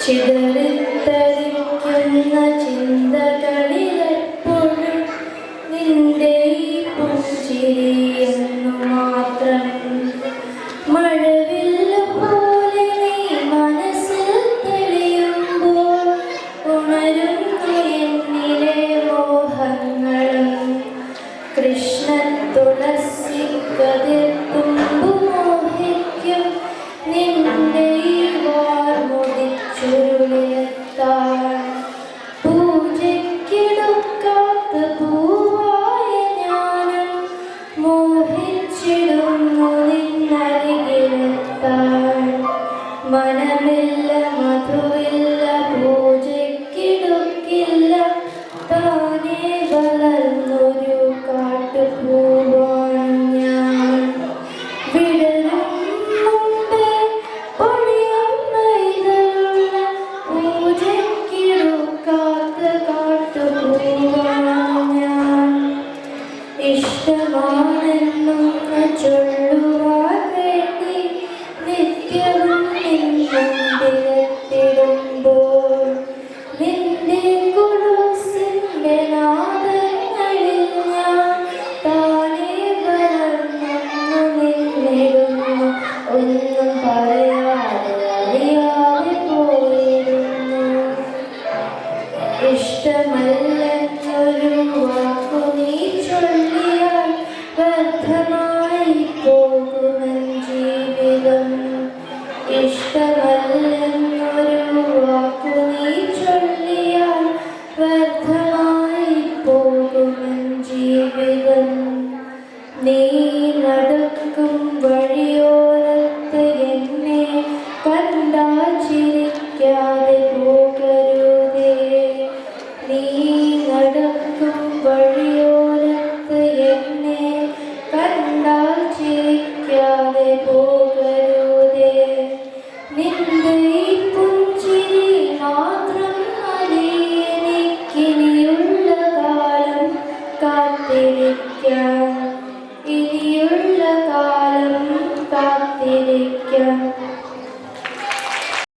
ചിതറിത്തരിക്കുന്ന ചിന്തകളിലെപ്പോഴും നിന്റെ ഈ പുഞ്ചിരിയെന്നു മാത്രം. മഴവില്ലു പോലെ നീ മനസ്സിൽ തെളിയുമ്പോൾ ഉണരുന്ന എന്നിലെ മോഹങ്ങളും കൃഷ്ണൻ തുളസി കതിർ തുമ്പു മോഹിക്കും നിന്റെ ഈ വാർമുടി ചുരുളിലെത്താൻ. പൂജയ്ക്കെടുക്കാത്ത പൂവായ ഞാനും മോഹിച്ചിടുന്നു നിന്നരികിലെത്താൻ. മനമില്ല മധുവില്ല പൂജയ്ക്കെടുക്കില്ല താനേ വളർന്നൊരു കാട്ടുപൂവാണ് ഞാൻ. വിടരും മുമ്പേ പൊഴിയുന്ന ഇതളുള്ള പൂജയ്ക്കെടുക്കാത്ത കാട്ടുപൂവാണ് ഞാൻ. ഇഷ്ടമാണെന്നും ചൊല്ലുവാൻ വേണ്ടി നിത്യവും നിൻമുമ്പിലെത്തിടുമ്പോൾ നിന്റെ കുളുസിന്റെ നാദങ്ങളിൽ ഞാൻ താനേ വളർന്നു നിന്നിടുന്നു. ഒന്നും പറയാതെ അറിയാതെ പോയിരുന്നു. ഇഷ്ടമല്ലെന്നൊരു വാക്കു നീ ചൊല്ലിയാൽ വ്യർത്ഥമായി പോകുമെൻ ജീവിതം. ഇഷ്ടമല്ലെന്നൊരു വാക്കു നീ ചൊല്ലിയാൽ വ്യർത്ഥമായി പോകുമെൻ ജീവിതം. നീ നടക്കും വഴിയോരത്ത് എന്നെ കണ്ടാൽ ചിരിക്കാതെ പോകരുതേ. നീ നടക്കും വഴിയോരത്ത് എന്നെ കണ്ടാൽ ചിരിക്കാതെ പോകരുതേ. നിന്റെ ഈ പുഞ്ചിരി മാത്രം മതി എനിക്കിനിയുള്ള കാലം കാത്തിരിക്കാൻ. ഇനിയുള്ള കാലം കാത്തിരിക്കാൻ.